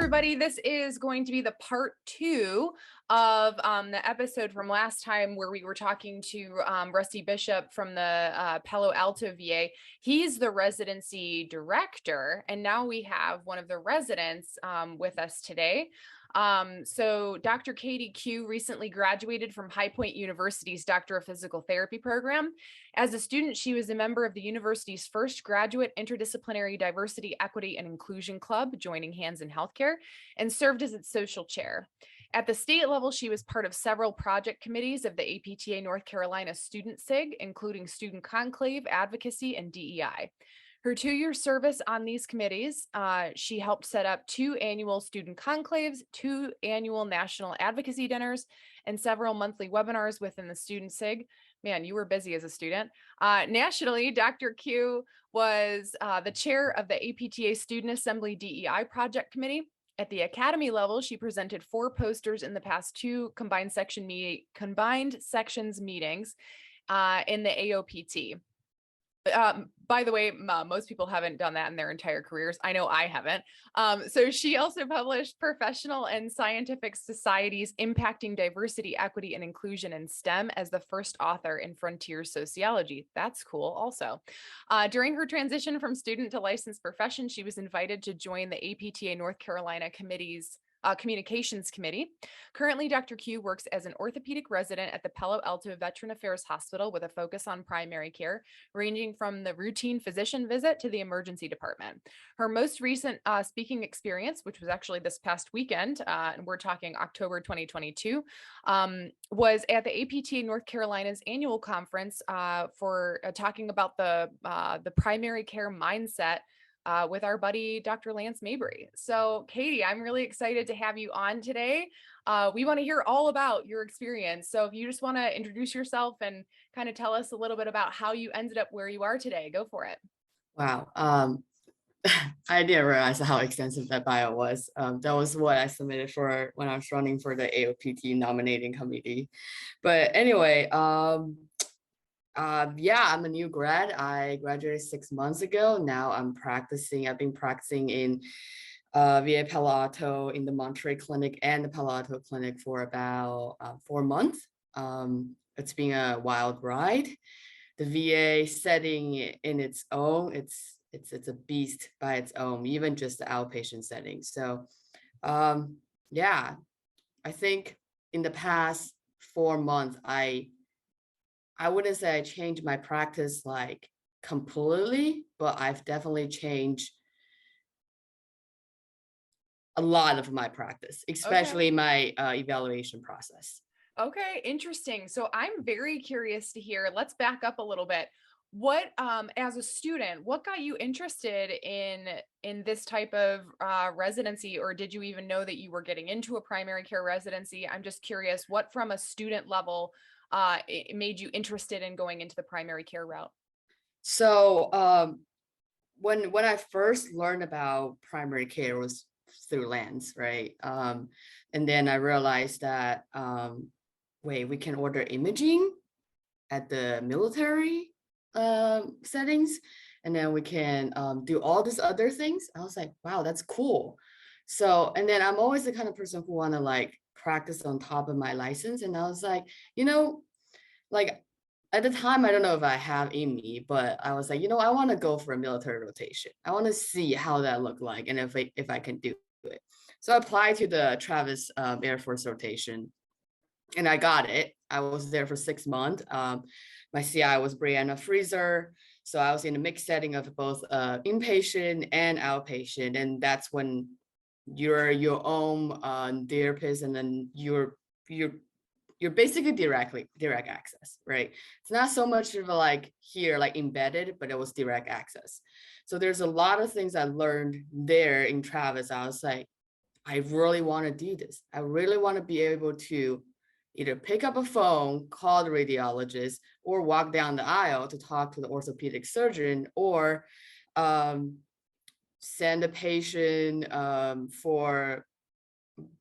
everybody. This is going to be the part two of the episode from last time where we were talking to Rusty Bishop from the Palo Alto VA. He's the residency director, and now we have one of the residents with us today. So Dr. Katie Q recently graduated from High Point University's Doctor of Physical Therapy program. As a student, she was a member of the university's first graduate interdisciplinary diversity, equity, and inclusion club, Joining Hands in Healthcare, and served as its social chair. At the state level, she was part of several project committees of the APTA North Carolina Student SIG, including Student Conclave, Advocacy, and DEI. Her 2-year service on these committees, she helped set up 2 annual student conclaves, 2 annual national advocacy dinners, and several monthly webinars within the student SIG. Man, you were busy as a student. Nationally, Dr. Q was the chair of the APTA Student Assembly DEI Project Committee. At the academy level, she presented 4 posters in the past 2 combined sections meetings in the AOPT. By the way, most people haven't done that in their entire careers. I know I haven't. So she also published Professional and Scientific Societies Impacting Diversity, Equity, and Inclusion in STEM as the first author in Frontier Sociology. That's cool also. During her transition from student to licensed profession, she was invited to join the APTA North Carolina Communications Committee. Currently, Dr. Q works as an orthopedic resident at the Palo Alto Veteran Affairs Hospital with a focus on primary care, ranging from the routine physician visit to the emergency department. Her most recent speaking experience, which was actually this past weekend, and we're talking October 2022, was at the APTA North Carolina's annual conference for talking about the primary care mindset with our buddy, Dr. Lance Mabry. So Katie, I'm really excited to have you on today. We want to hear all about your experience. So if you just want to introduce yourself and kind of tell us a little bit about how you ended up where you are today, go for it. Wow. I didn't realize how extensive that bio was. That was what I submitted for when I was running for the AOPT nominating committee. But anyway, yeah, I'm a new grad. I graduated 6 months ago. Now I'm practicing. I've been practicing in VA Palo Alto in the Monterey Clinic and the Palo Alto Clinic for about 4 months. It's been a wild ride. The VA setting in its own, it's a beast by its own, even just the outpatient setting. So yeah, I think in the past 4 months, I wouldn't say I changed my practice like completely, but I've definitely changed a lot of my practice, especially my evaluation process. Okay, interesting. So I'm very curious to hear, let's back up a little bit. What, as a student, what got you interested in this type of residency, or did you even know that you were getting into a primary care residency? I'm just curious, what from a student level it made you interested in going into the primary care route? So when I first learned about primary care was through Lance, right? And then I realized that wait, we can order imaging at the military settings, and then we can do all these other things. I was like, wow, that's cool. So, and then I'm always the kind of person who want to like practice on top of my license. And I was like, like at the time, I don't know if I have in me, but I was like, I want to go for a military rotation. I want to see how that looked like and if I can do it. So I applied to the Travis Air Force rotation and I got it. I was there for 6 months. My CI was Brianna Freezer. So I was in a mixed setting of both inpatient and outpatient. And that's when you're your own therapist, and then you're basically direct access, right? It's not so much of a like here, like embedded, but it was direct access. So there's a lot of things I learned there in Travis. I was like, I really want to do this. I really want to be able to either pick up a phone, call the radiologist, or walk down the aisle to talk to the orthopedic surgeon, or send a patient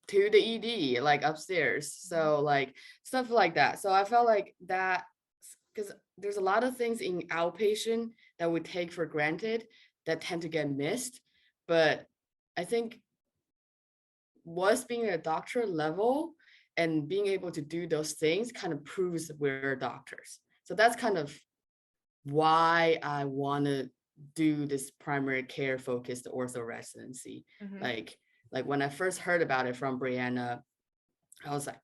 to the ED, like upstairs. So like stuff like that. So I felt like that because there's a lot of things in outpatient that we take for granted that tend to get missed. But I think was being a doctor level and being able to do those things kind of proves we're doctors. So that's kind of why I want to do this primary care focused ortho residency. Mhm. Like when I first heard about it from Brianna, I was like,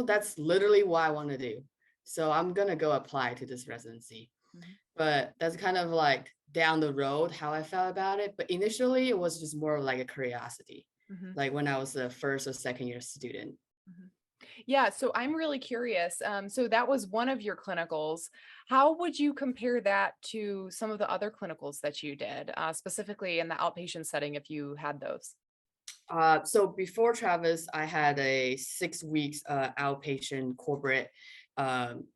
that's literally what I want to do. So I'm gonna go apply to this residency. Mhm. But that's kind of like down the road how I felt about it. But initially it was just more like a curiosity, Mhm. like when I was a first or second year student. Mhm. Yeah, so I'm really curious. So that was one of your clinicals. How would you compare that to some of the other clinicals that you did, specifically in the outpatient setting, if you had those? So before Travis, I had a 6 weeks outpatient corporate um,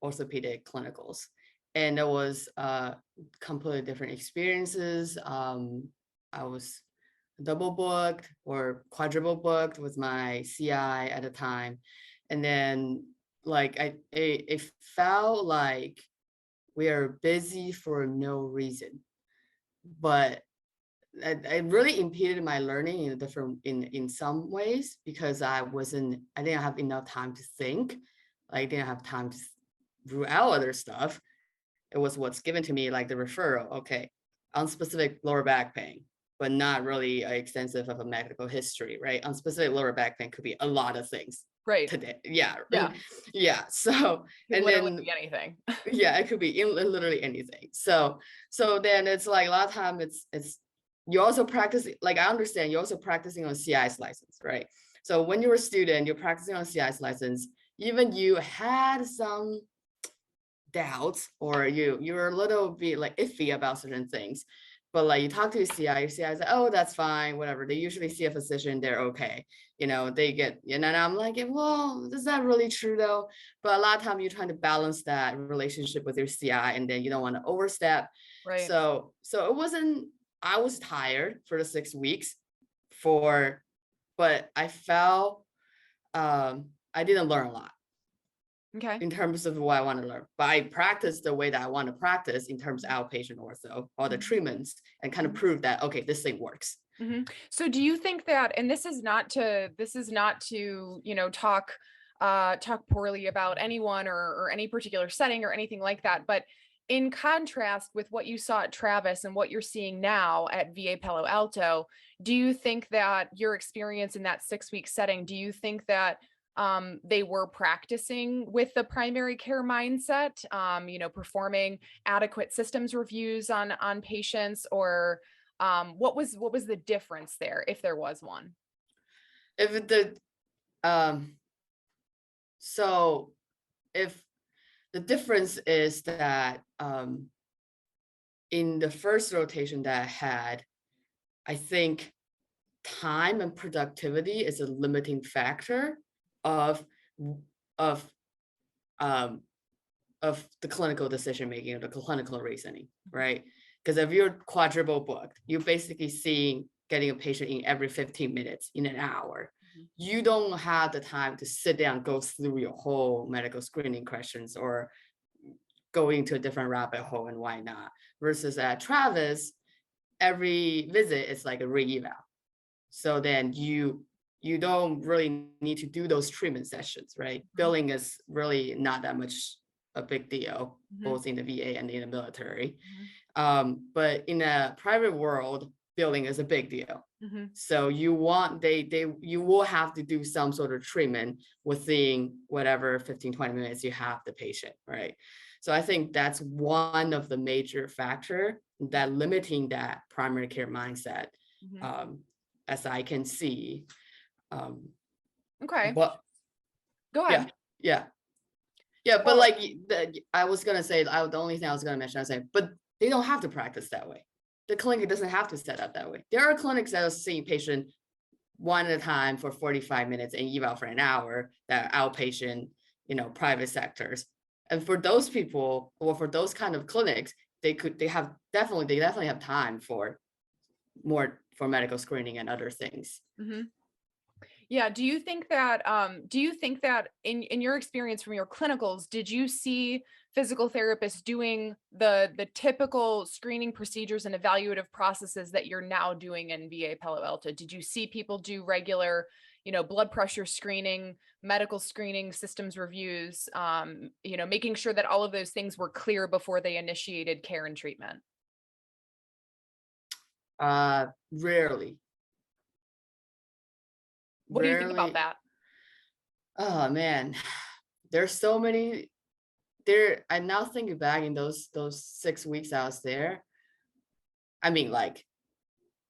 orthopedic clinicals, and it was completely different experiences. I was double booked or quadruple booked with my CI at the time, and then like it felt like we are busy for no reason, but it really impeded my learning in some ways because I didn't have enough time to think. I didn't have time to rule out other stuff. It was what's given to me, like the referral. Okay, unspecific lower back pain, but not really extensive of a medical history, right? Unspecific lower back pain could be a lot of things Right. today. Yeah, Yeah. yeah. So Could and literally then be anything. yeah, it could be literally anything. So then it's like a lot of time it's you also practice, like I understand you're also practicing on CI's license, right? So when you're a student, you're practicing on CI's license, even you had some doubts or you're a little bit like iffy about certain things. But like you talk to your CI is like, oh, that's fine, whatever. They usually see a physician, they're okay. They get, and I'm like, well, is that really true though? But a lot of time you're trying to balance that relationship with your CI and then you don't want to overstep. Right. So it wasn't, I was tired for the 6 weeks but I felt I didn't learn a lot Okay. in terms of what I want to learn. But I practice the way that I want to practice in terms of outpatient ortho or the Mhm. treatments and kind of Mhm. prove that, okay, this thing works. Mhm. So do you think that, and this is not to, talk poorly about anyone or any particular setting or anything like that, but in contrast with what you saw at Travis and what you're seeing now at VA Palo Alto, do you think that your experience in that 6 week setting, do you think that they were practicing with the primary care mindset, performing adequate systems reviews on patients, or what was the difference there, if there was one? If the um so if the difference is that in the first rotation that I had, I think time and productivity is a limiting factor of of um of the clinical decision making or the clinical reasoning, Mhm. right? Because if you're quadruple booked, you're basically seeing getting a patient in every 15 minutes in an hour. Mhm. You don't have the time to sit down, go through your whole medical screening questions or going to a different rabbit hole and why not. Versus at Travis, every visit is like a re-eval. So then you don't really need to do those treatment sessions, right? Mhm. Billing is really not that much a big deal, Mhm. both in the VA and in the military. Mhm. But in a private world, billing is a big deal. Mhm. So you will have to do some sort of treatment within whatever 15, 20 minutes you have the patient, right? So I think that's one of the major factor that limiting that primary care mindset, Mhm. um, as I can see. Um, Okay, but go yeah, ahead. yeah, yeah. But Well, like I was gonna say, the only thing I was gonna mention, I say, but they don't have to practice that way. The clinic doesn't have to set up that way. There are clinics that are seeing patient one at a time for 45 minutes and eval for an hour that are outpatient, private sectors. And for those people or for those kind of clinics, they definitely have time for more for medical screening and other things. mhm. Yeah, do you think that in your experience from your clinicals, did you see physical therapists doing the typical screening procedures and evaluative processes that you're now doing in VA Palo Alto? Did you see people do regular, blood pressure screening, medical screening, systems reviews, making sure that all of those things were clear before they initiated care and treatment? Rarely, What do you think about rarely. that? Oh man, there's so many. I'm now thinking back in those 6 weeks I was there. I mean, like,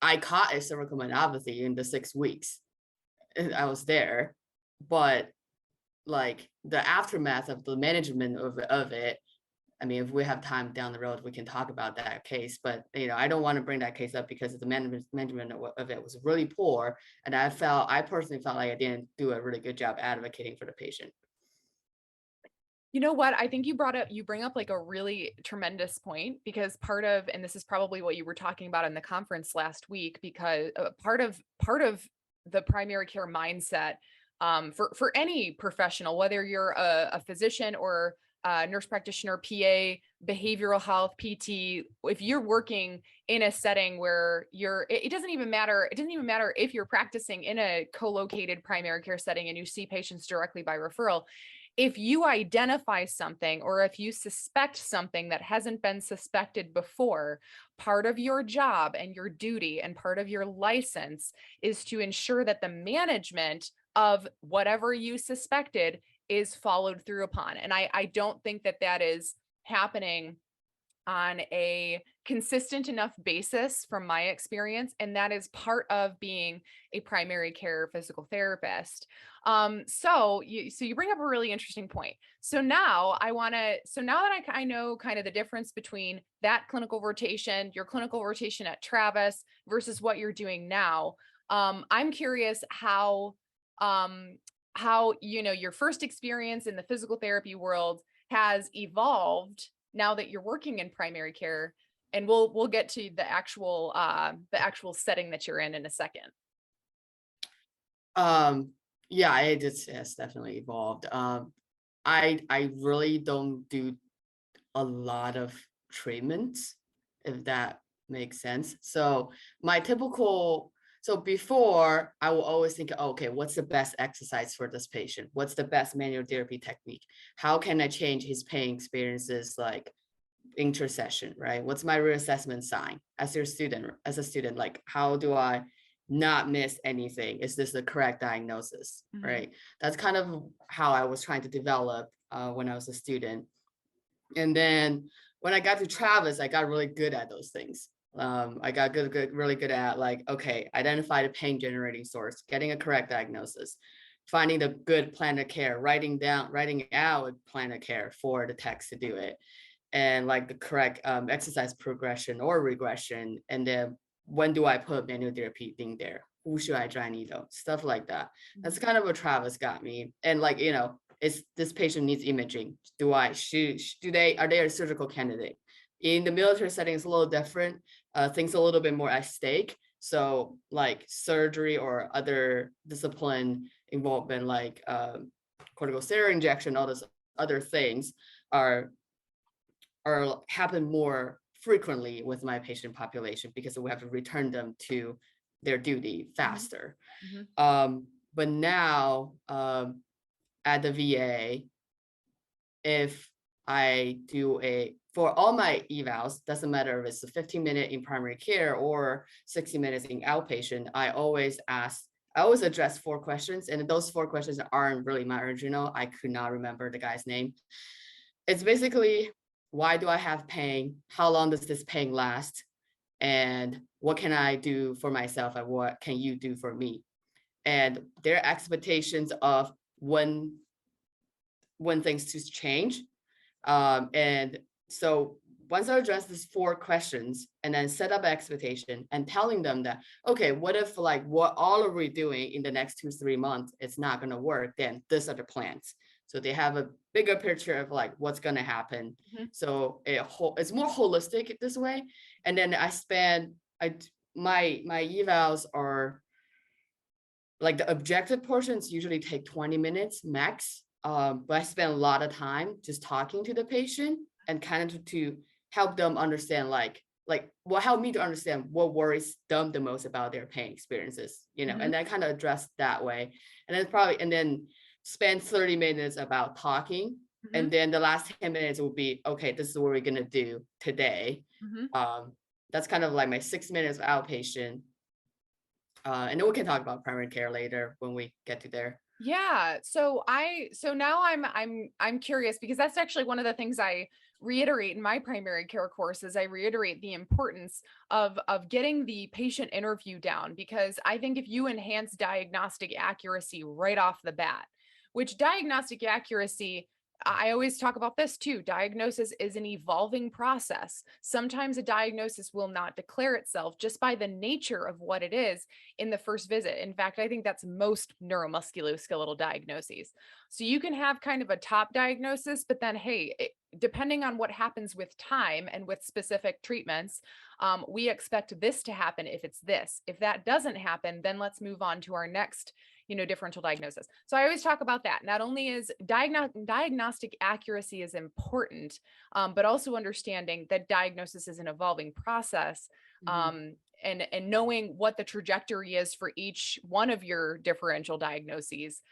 I caught a cervical myopathy in the 6 weeks I was there, but like the aftermath of the management of it. I mean, if we have time down the road, we can talk about that case. But I don't want to bring that case up because the management of it was really poor, and I personally felt like I didn't do a really good job advocating for the patient. You know what? I think you bring up like a really tremendous point, because and this is probably what you were talking about in the conference last week, because part of the primary care mindset, for any professional, whether you're a physician or a nurse practitioner, PA, behavioral health, PT, if you're working in a setting where it doesn't even matter. It doesn't even matter if you're practicing in a co-located primary care setting and you see patients directly by referral. If you identify something, or if you suspect something that hasn't been suspected before, part of your job and your duty and part of your license is to ensure that the management of whatever you suspected is followed through upon. And I don't think that that is happening on a consistent enough basis from my experience, and that is part of being a primary care physical therapist. So you bring up a really interesting point. So now that I know kind of the difference between that clinical rotation, your clinical rotation at Travis versus what you're doing now, I'm curious how your first experience in the physical therapy world has evolved now that you're working in primary care, and we'll get to the actual setting that you're in a second. Yeah, it's definitely evolved. I really don't do a lot of treatments, if that makes sense. So before, I will always think, oh, okay, what's the best exercise for this patient? What's the best manual therapy technique? How can I change his pain experiences, like intercession, right? What's my reassessment sign as a student, like how do I not miss anything? Is this the correct diagnosis, Mhm. right? That's kind of how I was trying to develop when I was a student. And then when I got to Travis, I got really good at those things. I got really good at, like, okay, identify the pain generating source, getting a correct diagnosis, finding the good plan of care, writing out a plan of care for the techs to do it, and like the correct exercise progression or regression. And then when do I put manual therapy thing there? Who should I dry needle? Stuff like that. That's kind of what Travis got me. And like, is this patient needs imaging? Are they a surgical candidate? In the military setting, it's a little different. Things a little bit more at stake. So like surgery or other discipline involvement, like corticosteroid injection, all those other things are happen more frequently with my patient population because we have to return them to their duty Mhm. faster. Mhm. But now at the VA, if I do for all my evals, doesn't matter if it's a 15-minute in primary care or 60 minutes in outpatient, I always address 4 questions, and those 4 questions aren't really my original. I could not remember the guy's name. It's basically, why do I have pain? How long does this pain last? And what can I do for myself? And what can you do for me? And their expectations of when things to change. And so once I address these 4 questions and then set up expectation and telling them that, okay, what if like what all are we doing in the next 2-3 months, it's not going to work, then these are the plans. So they have a bigger picture of like what's going to happen. Mhm. So it's more holistic this way. And then my evals are like, the objective portions usually take 20 minutes max. but I spend a lot of time just talking to the patient and kind of to help them understand what helped me to understand what worries them the most about their pain experiences, Mhm. and I kind of address that way. And then spend 30 minutes about talking. Mhm. And then the last 10 minutes will be, okay, this is what we're gonna do today. Mhm. Um, that's kind of like my 6 minutes of outpatient. And then we can talk about primary care later when we get to there. Yeah. So now I'm curious because that's actually one of the things I reiterate in my primary care courses. I reiterate the importance of getting the patient interview down because I think if you enhance diagnostic accuracy right off the bat, which diagnostic accuracy I always talk about this too. Diagnosis is an evolving process. Sometimes a diagnosis will not declare itself just by the nature of what it is in the first visit. In fact, I think that's most neuromusculoskeletal diagnoses. So you can have kind of a top diagnosis, but then, hey, depending on what happens with time and with specific treatments, we expect this to happen if it's this. If that doesn't happen, then let's move on to our next differential diagnosis. So I always talk about that. Not only is diagnostic accuracy is important, but also understanding that diagnosis is an evolving process, Mhm. and knowing what the trajectory is for each one of your differential diagnoses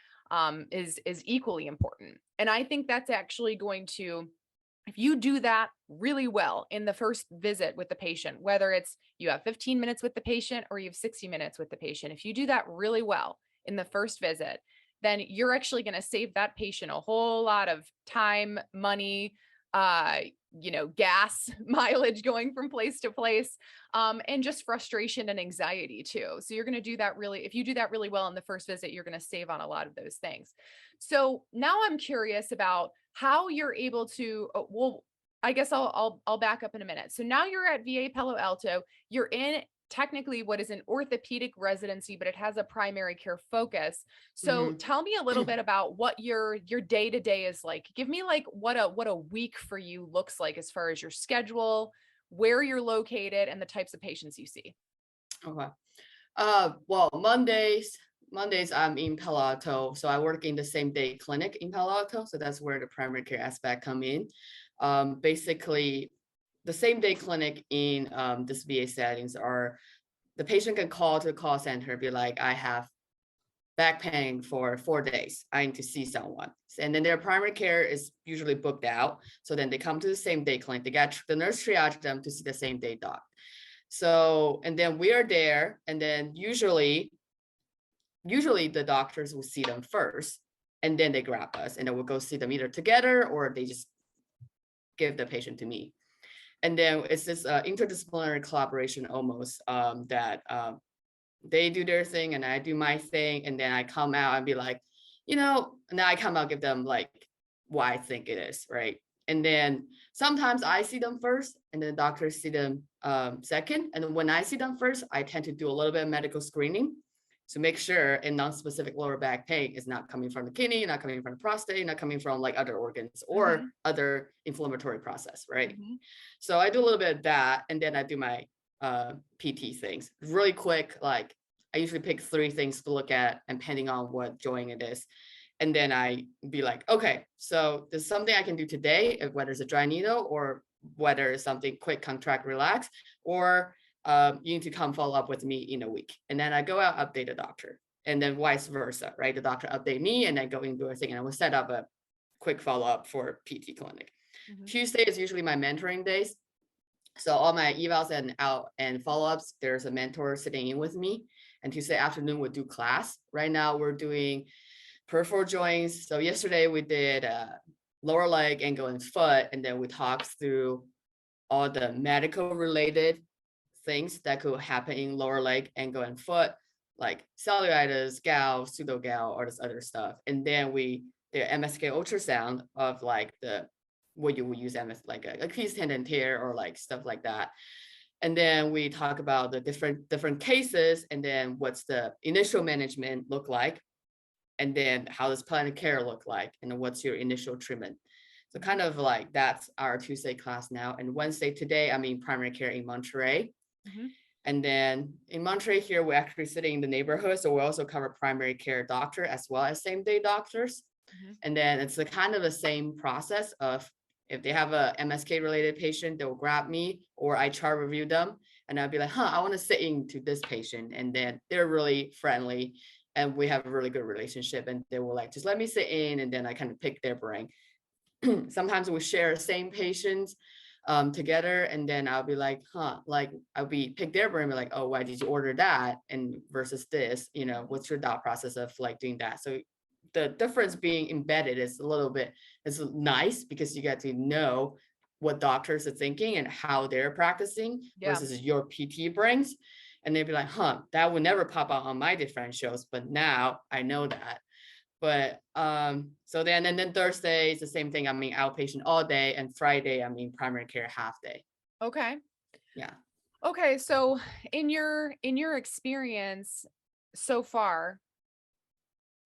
is equally important. And I think that's actually going to, if you do that really well in the first visit with the patient, whether it's you have 15 minutes with the patient or you have 60 minutes with the patient, if you do that really well in the first visit, then you're actually going to save that patient a whole lot of time, money, uh, gas mileage going from place to place, and just frustration and anxiety too. So you're going to do that really, if you do that really well in the first visit, you're going to save on a lot of those things. So now I'm curious about how you're able to, well, I guess I'll back up in a minute. So now you're at VA Palo Alto. You're in technically what is an orthopedic residency, but it has a primary care focus. So Mhm. tell me a little bit about what your day to day is like. Give me like what a week for you looks like as far as your schedule, where you're located, and the types of patients you see. Okay. Well, Mondays I'm in Palo Alto, so I work in the same day clinic in Palo Alto. So that's where the primary care aspect come in. Basically, the same day clinic in this VA settings are the patient can call to the call center, be like, I have back pain for 4 days. I need to see someone. And then their primary care is usually booked out. So then they come to the same day clinic. They get the nurse triage them to see the same day doc. So, and then we are there, and then usually the doctors will see them first, and then they grab us, and then we'll go see them either together or they just give the patient to me. And then it's this interdisciplinary collaboration almost, that they do their thing and I do my thing, and then I come out and be like, and then I come out give them like what I think it is, right? And then sometimes I see them first, and then doctors see them second. And then when I see them first, I tend to do a little bit of medical screening to make sure a non-specific lower back pain is not coming from the kidney, not coming from the prostate, not coming from like other organs or Mhm. other inflammatory process, right? Mhm. So I do a little bit of that, and then I do my PT things really quick. Like I usually pick 3 things to look at, and depending on what joint it is, and then I be like, okay, so there's something I can do today, whether it's a dry needle or whether it's something quick, contract, relax, or you need to come follow up with me in a week. And then I go out, update the doctor, and then vice versa, right? The doctor update me, and then go and do a thing, and I will set up a quick follow up for PT clinic. Mhm. Tuesday is usually my mentoring days. So all my evals and out and follow-ups, there's a mentor sitting in with me. And Tuesday afternoon we'll do class. Right now we're doing peripheral joints. So yesterday we did lower leg, ankle, and foot, and then we talked through all the medical related things that could happen in lower leg, ankle, and foot, like cellulitis, gout, pseudo gout, all this other stuff. And then we did MSK ultrasound of like the what you would use MS like a Achilles tendon tear or like stuff like that. And then we talk about the different cases, and then what's the initial management look like, and then how does plan of care look like, and then what's your initial treatment. So kind of like that's our Tuesday class now. And Wednesday today, I'm in primary care in Monterey. Mhm. And then in Monterey here, we're actually sitting in the neighborhood. So we also cover primary care doctor as well as same day doctors. Mhm. And then it's the kind of the same process of if they have a MSK related patient, they'll grab me or I chart review them and I'll be like, I want to sit into this patient. And then they're really friendly and we have a really good relationship and they will like, just let me sit in. And then I kind of pick their brain. Sometimes we share the same patients together and then I'll be like, like I'll be pick their brain, be like, oh, why did you order that? And versus this, what's your thought process of like doing that? So the difference being embedded is a little bit, it's nice because you get to know what doctors are thinking and how they're practicing Yeah. versus your PT brings. And they'd be like, that would never pop out on my differentials, but now I know that. But so then and then Thursday is the same thing. I'm in outpatient all day, and Friday I'm in primary care half day. Okay. Yeah. Okay. So in your experience so far,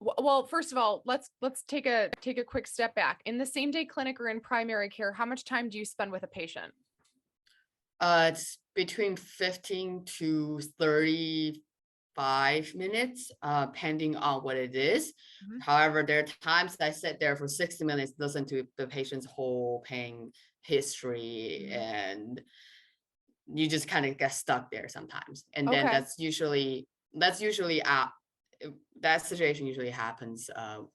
well, first of all, let's take a quick step back. In the same day clinic or in primary care, how much time do you spend with a patient? It's between 15 to 35 minutes, depending on what it is. Mhm. However, there are times I sit there for 60 minutes, listen to the patient's whole pain history, Mhm. and you just kind of get stuck there sometimes. And then Okay. that's usually that situation usually happens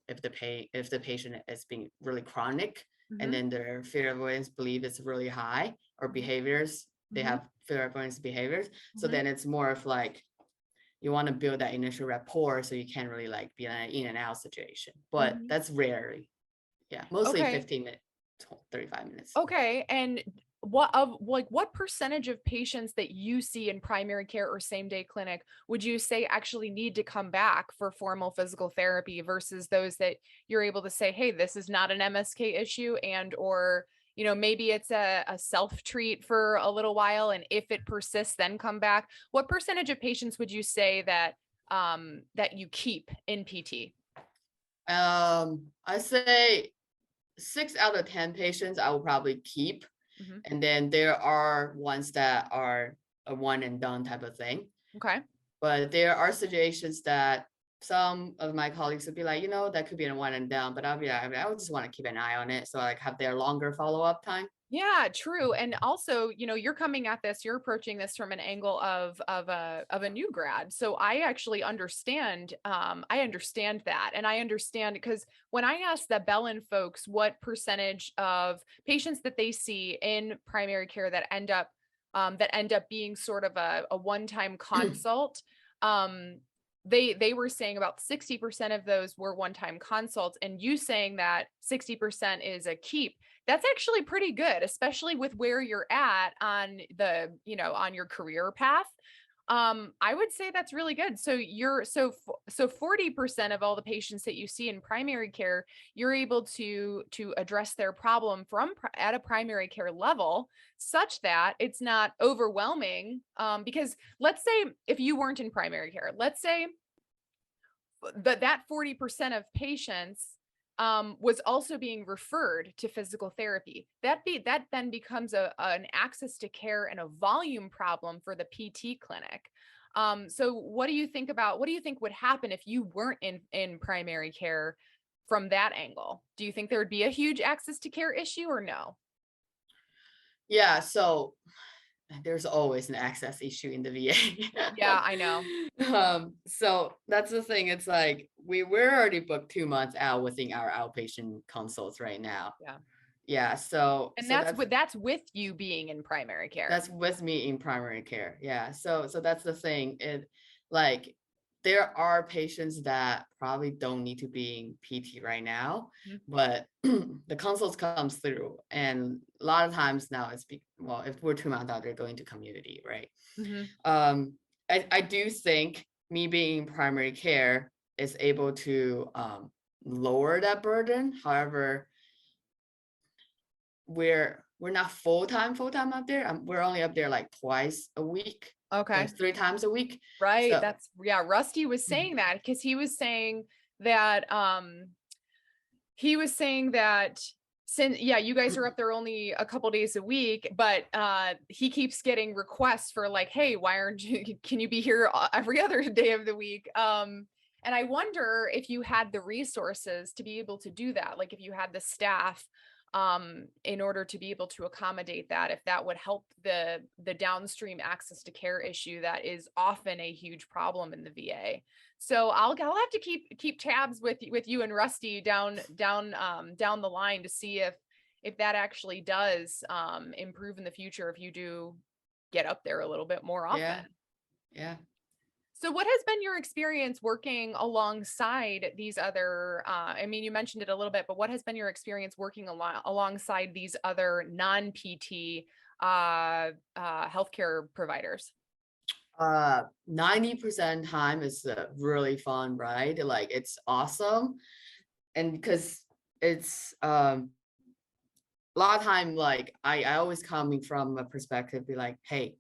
if the patient is being really chronic and Mhm. then their fear avoidance belief is really high or Mhm. behaviors they Mhm. have fear avoidance behaviors. So Mhm. then it's more of like you want to build that initial rapport so you can't really like be in an in and out situation, but Mhm. that's rarely. Yeah, mostly Okay. 15 minutes, 35 minutes. Okay. And what percentage of patients that you see in primary care or same day clinic would you say actually need to come back for formal physical therapy versus those that you're able to say, hey, this is not an MSK issue, and or maybe it's a self treat for a little while, and if it persists, then come back. What percentage of patients would you say that you keep in PT? I say 6 out of 10 patients I will probably keep. Hmm. And then there are ones that are a one and done type of thing. Okay. But there are situations that some of my colleagues would be like, that could be a one and done, but I'll be like, I would just want to keep an eye on it. So I like have their longer follow-up time. Yeah, true. And also, you're coming at this, you're approaching this from an angle of a new grad. So I actually understand, I understand that. And I understand because when I asked the Bellin folks what percentage of patients that they see in primary care that end up being sort of a one-time consult, um, they were saying about 60% of those were one-time consults, and you saying that 60% is a keep. That's actually pretty good, especially with where you're at on on your career path. I would say that's really good. So so 40% of all the patients that you see in primary care, you're able to address their problem at a primary care level such that it's not overwhelming. Because let's say if you weren't in primary care, let's say that 40% of patients was also being referred to physical therapy. That then becomes an access to care and a volume problem for the PT clinic. So what do you think would happen if you weren't in primary care from that angle? Do you think there would be a huge access to care issue or no? Yeah, so there's always an access issue in the Yeah, I know. VA. So that's the thing. It's like we're already booked 2 months out within our outpatient consults right now. Yeah. Yeah, so And so that's with you being in primary care. that's with me in primary care. Yeah, so that's the thing. It like there are patients that probably don't need to be in PT right now, Mhm. but the consults comes through, and a lot of times now well, if we're 2 months out, they're going to community, right? Mhm. um I do think me being in primary care is able to lower that burden. However, we're not full time up there. We're only up there like twice a week, Okay. 3 times a week. Right. So That's yeah, Rusty was saying that because that he was saying that since yeah, you guys are up there only a couple days a week, but he keeps getting requests for like, hey, why aren't you can you be here every other day of the week? And I wonder if you had the resources to be able to do that, like if you had the staff in order to be able to accommodate that, if that would help the downstream access to care issue that is often a huge problem in the VA. So I'll have to keep tabs with you and Rusty down the line to see if that actually does improve in the future if you do get up there a little bit more often. Yeah. Yeah. So what has been your experience working alongside these other, I mean, you mentioned it a little bit, but what has been your experience working alongside these other non-PT healthcare providers? 90% time is a really fun ride. Like it's awesome. And because it's a lot of time, like I always coming from a perspective, be like, hey,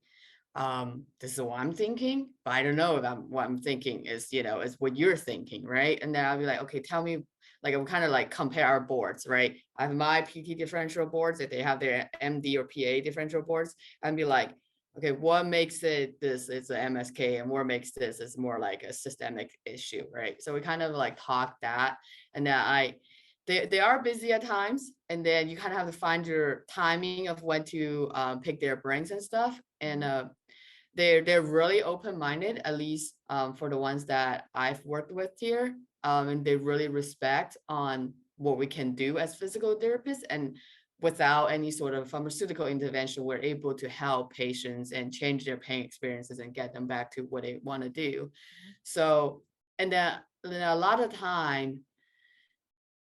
this is what I'm thinking, but I don't know if what I'm thinking is, is what you're thinking, right? And then I'll be like, okay, tell me, like I'm kind of like compare our boards, right? I have my PT differential boards, if they have their MD or PA differential boards, and be like, okay, what makes it this is a MSK and what makes this is more like a systemic issue, right? So we kind of like talk that, and then they are busy at times, and then you kind of have to find your timing of when to pick their brains and stuff. And they're really open-minded, at least for the ones that I've worked with here, and they really respect on what we can do as physical therapists, and without any sort of pharmaceutical intervention, we're able to help patients and change their pain experiences and get them back to what they want to do. So, and then a lot of time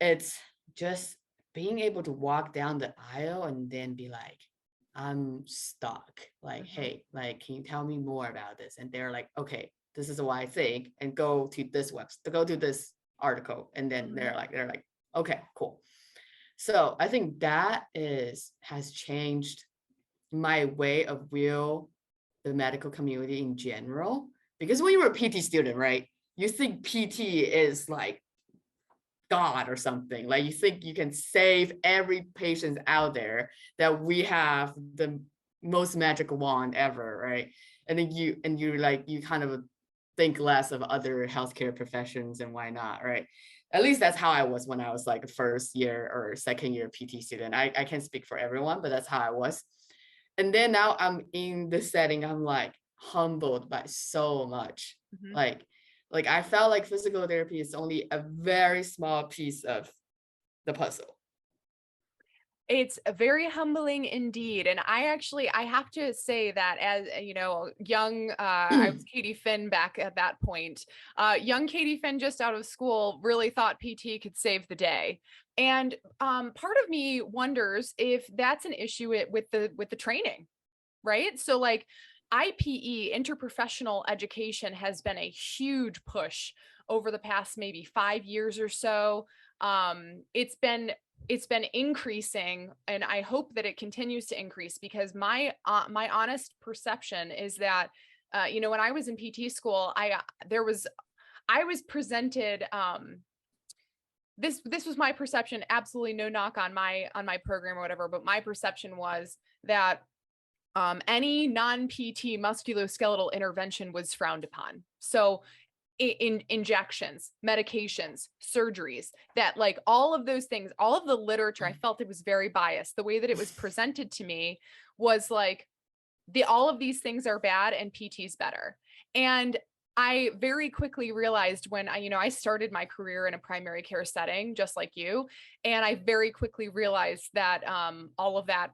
it's just being able to walk down the aisle and then be like, I'm stuck. Like, hey, like, can you tell me more about this? And they're like, okay, this is what I think, and go to this website, go to this article. And then they're like, okay, cool. So I think that has changed my way of view the medical community in general. Because when you were a PT student, right, you think PT is like God or something. Like you think you can save every patient out there, that we have the most magic wand ever, right? And then you kind of think less of other healthcare professions, and why not, right? At least that's how I was when I was like a first year or second year PT student. I can't speak for everyone, but that's how I was. And then now I'm in this setting, I'm like humbled by so much. Like like I felt like physical therapy is only a very small piece of the puzzle. It's very humbling indeed. And I have to say that as young, I was Katie Finn back at that point. Young Katie Finn, just out of school, really thought PT could save the day. And part of me wonders if that's an issue with the training, right? So like IPE, interprofessional education, has been a huge push over the past maybe 5 years or so. It's been increasing, and I hope that it continues to increase, because my honest perception is that when I was in PT school, I was presented this was my perception, absolutely no knock on my program or whatever, but my perception was that any non-PT musculoskeletal intervention was frowned upon. So in injections, medications, surgeries, that like all of those things, all of the literature, I felt it was very biased. The way that it was presented to me was like all of these things are bad and PT's better. And I very quickly realized when I started my career in a primary care setting, just like you, and I very quickly realized that all of that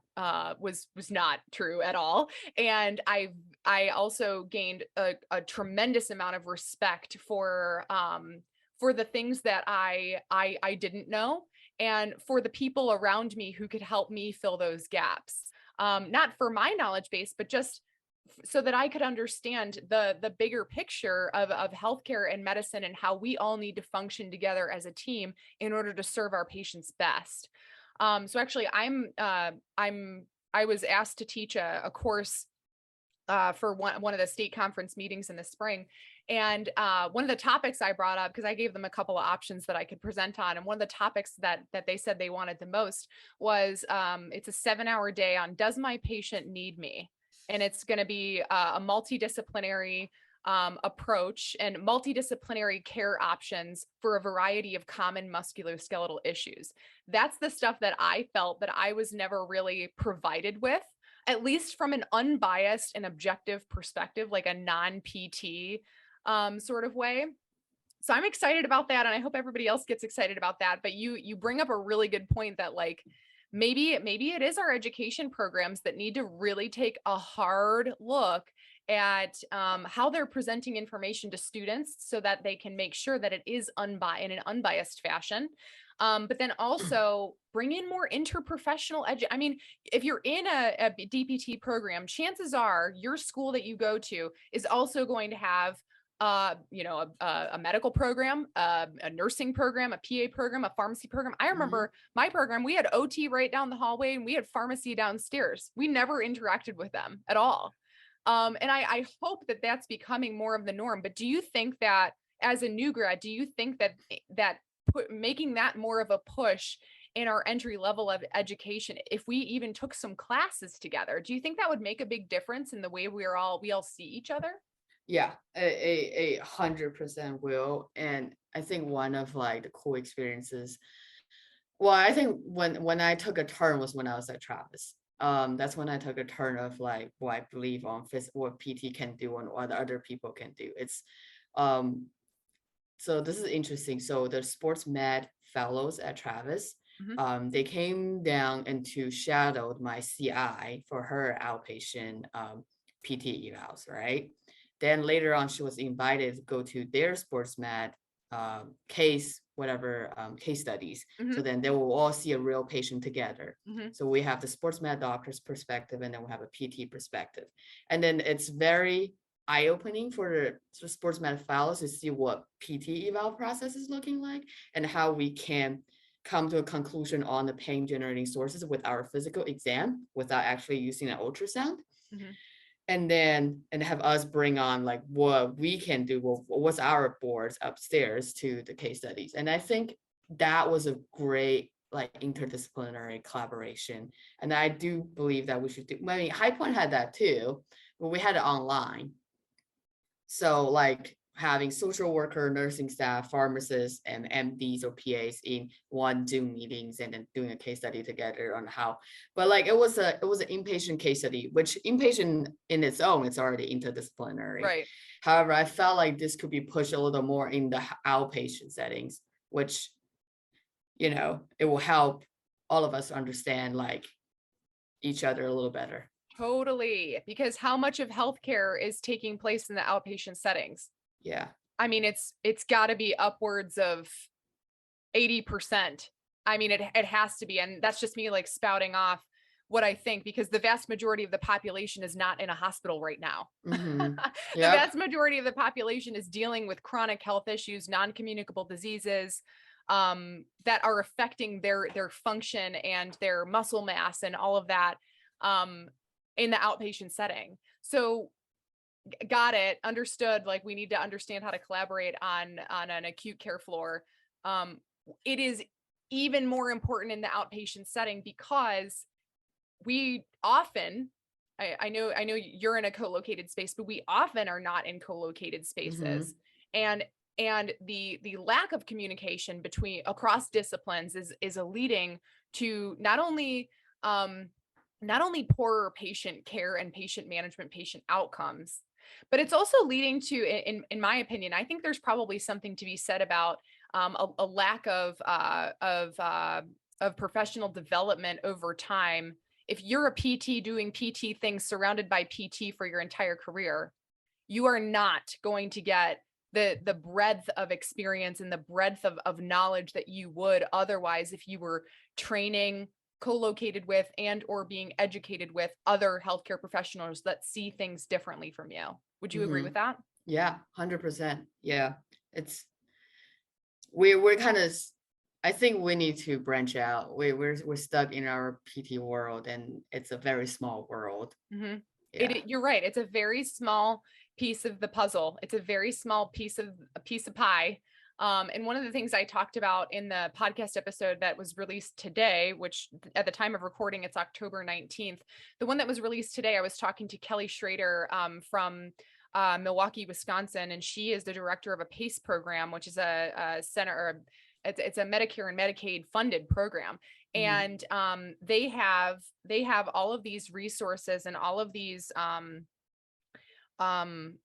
was not true at all. And I also gained a tremendous amount of respect for the things that I didn't know, and for the people around me who could help me fill those gaps. Not for my knowledge base, but just so that I could understand the bigger picture of healthcare and medicine, and how we all need to function together as a team in order to serve our patients best. So actually, I was asked to teach a course for one of the state conference meetings in the spring. And one of the topics I brought up, because I gave them a couple of options that I could present on, and one of the topics that they said they wanted the most was it's a 7-hour day on, does my patient need me? And it's going to be a multidisciplinary approach and multidisciplinary care options for a variety of common musculoskeletal issues. That's the stuff that I felt that I was never really provided with, at least from an unbiased and objective perspective, like a non-PT sort of way. So I'm excited about that, and I hope everybody else gets excited about that. But you bring up a really good point that like maybe it is our education programs that need to really take a hard look at how they're presenting information to students so that they can make sure that it is in an unbiased fashion. But then also bring in more interprofessional I mean, if you're in a DPT program, chances are your school that you go to is also going to have a medical program, a nursing program, a PA program, a pharmacy program. I remember my program, we had OT right down the hallway and we had pharmacy downstairs. We never interacted with them at all. And I hope that that's becoming more of the norm. But do you think that as a new grad, do you think that making that more of a push in our entry level of education, if we even took some classes together, do you think that would make a big difference in the way we all see each other? Yeah, a 100% will. And I think one of like the cool experiences, well, I think when I took a turn was when I was at Travis. That's when I took a turn of like what I believe on what PT can do and what other people can do. It's um so this is interesting. So the sports med fellows at Travis, they came down and to shadowed my CI for her outpatient PT evals, right? Then later on, she was invited to go to their sports med case, whatever case studies. So then they will all see a real patient together. So we have the sports med doctor's perspective, and then we have a PT perspective. And then it's very eye-opening for the sports med fellows to see what PT eval process is looking like and how we can come to a conclusion on the pain generating sources with our physical exam without actually using an ultrasound. And then have us bring on like what we can do, what's our boards upstairs to the case studies. And I think that was a great like interdisciplinary collaboration. And I do believe that we should do, I mean, High Point had that too, but we had it online. So like having social worker, nursing staff, pharmacists, and MDs or PAs in one Zoom meetings and then doing a case study together on how, but like it was an inpatient case study, which inpatient in its own, it's already interdisciplinary. Right. However, I felt like this could be pushed a little more in the outpatient settings, which, you know, it will help all of us understand like each other a little better. Totally. Because how much of healthcare is taking place in the outpatient settings? Yeah. I mean, it's got to be upwards of 80%. I mean, it has to be. And that's just me like spouting off what I think, because the vast majority of the population is not in a hospital right now. The vast majority of the population is dealing with chronic health issues, non-communicable diseases that are affecting their function and their muscle mass and all of that in the outpatient setting. So got it, understood. Like we need to understand how to collaborate on an acute care floor. It is even more important in the outpatient setting because we often, I know you're in a co-located space, but we often are not in co-located spaces. And the lack of communication across disciplines is leading to not only poorer patient care and patient management, patient outcomes, but it's also leading to, in my opinion, I think there's probably something to be said about a lack of professional development over time. If you're a PT doing PT things surrounded by PT for your entire career, you are not going to get the breadth of experience and the breadth of knowledge that you would otherwise if you were training, co-located with, and or being educated with other healthcare professionals that see things differently from you. Would you agree with that? Yeah, 100%. Yeah, we're kind of, I think we need to branch out. We're stuck in our PT world, and it's a very small world. Yeah. You're right. It's a very small piece of the puzzle. It's a very small piece of pie. And one of the things I talked about in the podcast episode that was released today, which at the time of recording, it's October 19th. The one that was released today, I was talking to Kelly Schrader from Milwaukee, Wisconsin, and she is the director of a PACE program, which is a center, or it's a Medicare and Medicaid funded program. Mhm. And they have all of these resources and um,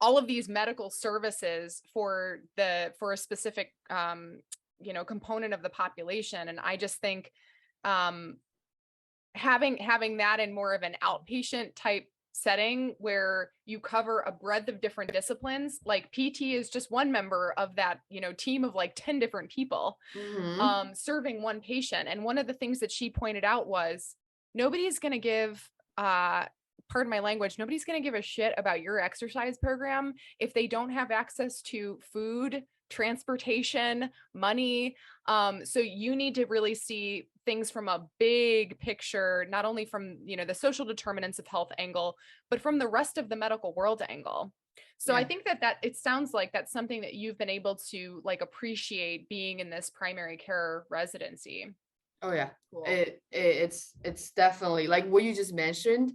all of these medical services for a specific component of the population. And I just think um, having that in more of an outpatient type setting where you cover a breadth of different disciplines, like PT is just one member of that, team of like 10 different people Mhm. serving one patient. And one of the things that she pointed out was nobody's going to give pardon my language, nobody's going to give a shit about your exercise program if they don't have access to food, transportation, money. So you need to really see things from a big picture, not only from, the social determinants of health angle, but from the rest of the medical world angle. So I Yeah. think that it sounds like that's something that you've been able to like appreciate being in this primary care residency. Oh yeah. Cool. It's definitely like what you just mentioned.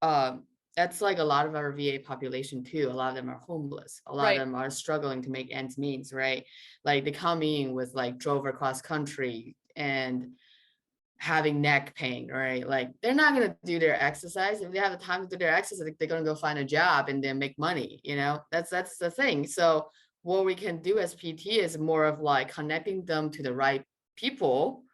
Um, that's like a lot of our VA population too. A lot of them are homeless. A lot of Right. them are struggling to make ends meet, right? Like they come in with like drove across country and having neck pain, right? Like they're not gonna do their exercise. If they have the time to do their exercise, they're gonna go find a job and then make money, you know? That's the thing. So what we can do as PT is more of like connecting them to the right people,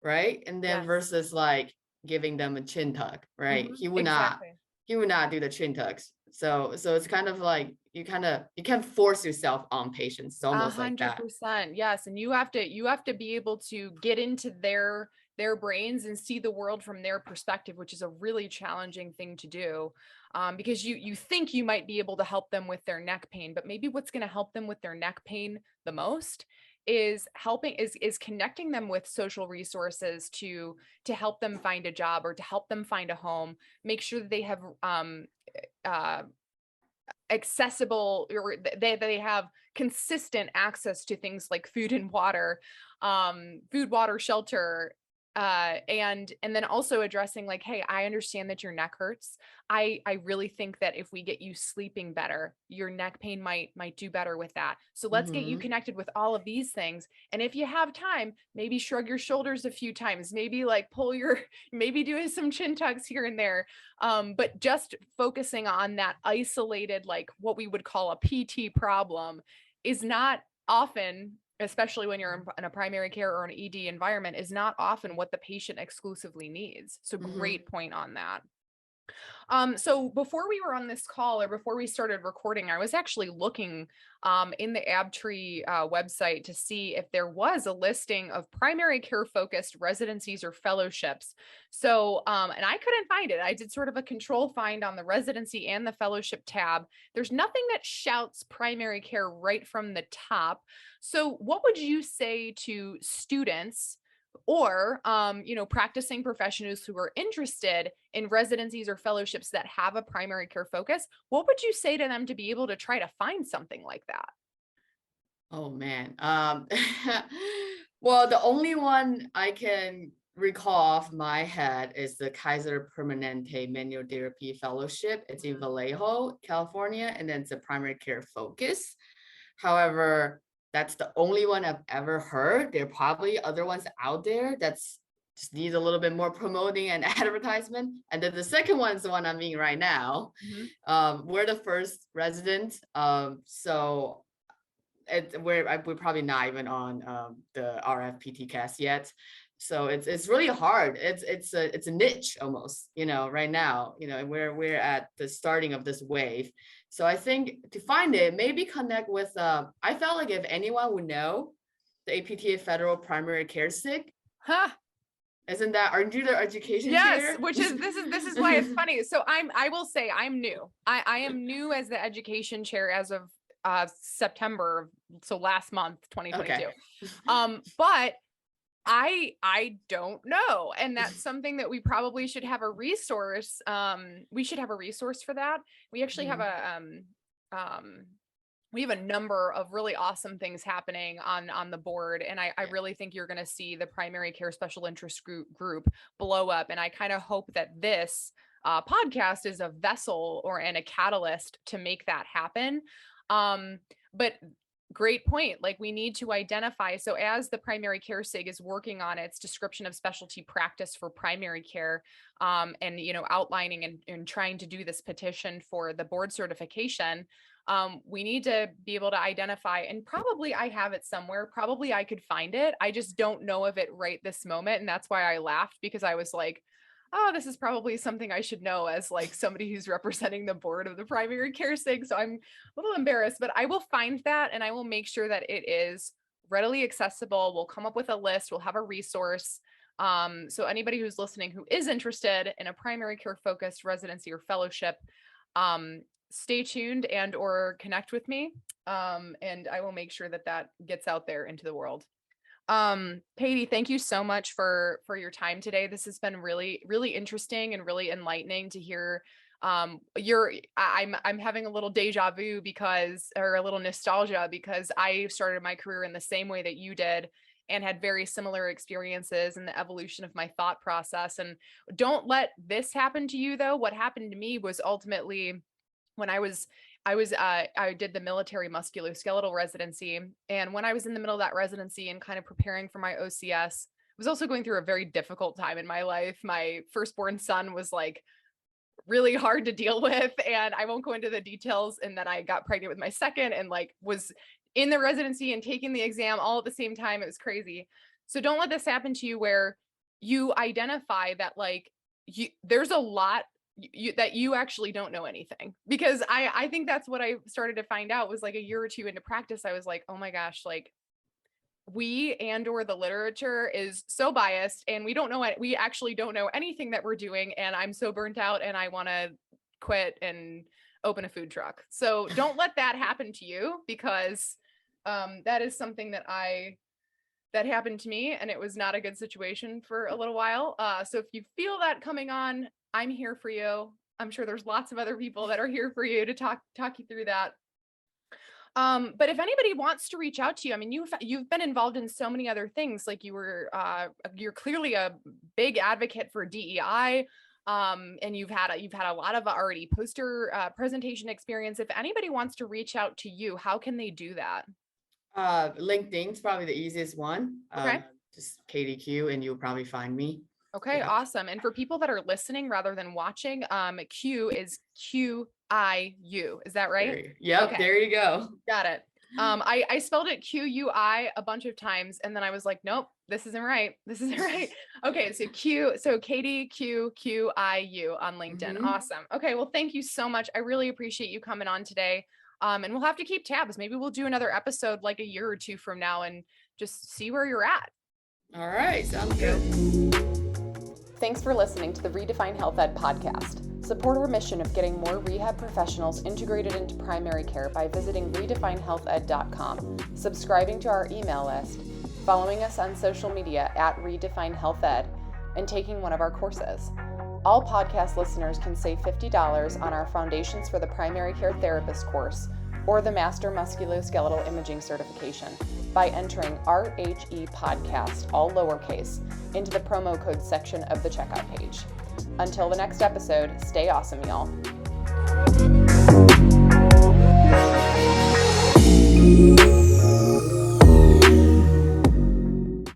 right? And then Yes. versus like giving them a chin tuck, right? Exactly. He would not do the chin tucks. So it's kind of like you can't force yourself on patients. It's A almost like hundred that. percent. Yes. And you have to be able to get into their brains and see the world from their perspective, which is a really challenging thing to do. Because you think you might be able to help them with their neck pain, but maybe what's going to help them with their neck pain the most is connecting them with social resources to help them find a job or to help them find a home, make sure that they have uh accessible, or they have consistent access to things like food and water, food, water, shelter, and then also addressing like, hey, I understand that your neck hurts. I really think that if we get you sleeping better, your neck pain might do better with that. So let's get you Hmm. connected with all of these things. And if you have time, maybe shrug your shoulders a few times, maybe like pull your maybe doing some chin tucks here and there. But just focusing on that isolated, like what we would call a PT problem, is not often, especially when you're in a primary care or an ED environment, is not often what the patient exclusively needs. So Hmm. great point on that. So before we were on this call, or before we started recording, I was actually looking in the AbTree website to see if there was a listing of primary care focused residencies or fellowships. So, and I couldn't find it. I did sort of a control find on the residency and the fellowship tab. There's nothing that shouts primary care right from the top. So, what would you say to students or practicing professionals who are interested in residencies or fellowships that have a primary care focus? What would you say to them to be able to try to find something like that? Oh man. Well, the only one I can recall off my head is the Kaiser Permanente Manual Therapy Fellowship. It's in Mhm. Vallejo, California, and then it's a primary care focus. However, that's the only one I've ever heard. There are probably other ones out there that's just needs a little bit more promoting and advertisement. And then the second one is the one I'm in right now. Mhm. We're the first resident. So we're probably not even on the RFPT cast yet. So it's really hard. It's a niche almost, right now, and we're at the starting of this wave. So I think to find it, maybe connect with I felt like if anyone would know the APTA Federal Primary Care SIG, Huh. aren't you the education Yes, chair? which is this is why it's funny. So I will say I'm new. I am new as the education chair as of September, so last month, Okay. 2022. But I don't know. And that's something that we probably should have a resource. We should have a resource for that. We actually have Mhm. um we have a number of really awesome things happening on the board. And I Yeah. really think you're gonna see the primary care special interest group blow up. And I kind of hope that this podcast is a vessel and a catalyst to make that happen. But great point. Like, we need to identify. So as the primary care SIG is working on its description of specialty practice for primary care, and, outlining and trying to do this petition for the board certification, we need to be able to identify, and probably I have it somewhere. Probably I could find it. I just don't know of it right this moment. And that's why I laughed, because I was like, oh, this is probably something I should know as like somebody who's representing the board of the primary care SIG. So I'm a little embarrassed, but I will find that and I will make sure that it is readily accessible. We'll come up with a list. We'll have a resource. So anybody who's listening who is interested in a primary care focused residency or fellowship, stay tuned and or connect with me. And I will make sure that that gets out there into the world. Katie, thank you so much for your time today. This has been really, really interesting and really enlightening to hear. I'm having a little deja vu or a little nostalgia, because I started my career in the same way that you did and had very similar experiences in the evolution of my thought process. And don't let this happen to you though. What happened to me was ultimately when I did the military musculoskeletal residency. And when I was in the middle of that residency and kind of preparing for my OCS, I was also going through a very difficult time in my life. My firstborn son was like really hard to deal with, and I won't go into the details. And then I got pregnant with my second and like was in the residency and taking the exam all at the same time. It was crazy. So don't let this happen to you where you identify that like there's a lot that you actually don't know anything, because I think that's what I started to find out was like a year or two into practice. I was like, oh my gosh, like we or the literature is so biased and we actually don't know anything that we're doing. And I'm so burnt out and I want to quit and open a food truck. So don't let that happen to you, because that is something that happened to me, and it was not a good situation for a little while. So if you feel that coming on, I'm here for you. I'm sure there's lots of other people that are here for you to talk you through that. But if anybody wants to reach out to you, I mean, you've been involved in so many other things. Like you're clearly a big advocate for DEI. And you've had a lot of already poster presentation experience. If anybody wants to reach out to you, how can they do that? LinkedIn's probably the easiest one. Okay. Just KDQ and you'll probably find me. Okay, Yeah. awesome. And for people that are listening rather than watching, Q is QIU. Is that right? Yep, There you go. Got it. I spelled it QUI a bunch of times, and then I was like, nope, this isn't right. Okay, so Katie QIU on LinkedIn. Mhm. Awesome. Okay, well, thank you so much. I really appreciate you coming on today. And we'll have to keep tabs. Maybe we'll do another episode like a year or two from now and just see where you're at. All right, sounds good. Thanks for listening to the Redefine Health Ed podcast. Support our mission of getting more rehab professionals integrated into primary care by visiting redefinehealthed.com, subscribing to our email list, following us on social media at Redefine Health Ed, and taking one of our courses. All podcast listeners can save $50 on our Foundations for the Primary Care Therapist course or the Master Musculoskeletal Imaging certification by entering RHE Podcast, all lowercase, into the promo code section of the checkout page. Until the next episode, stay awesome, y'all.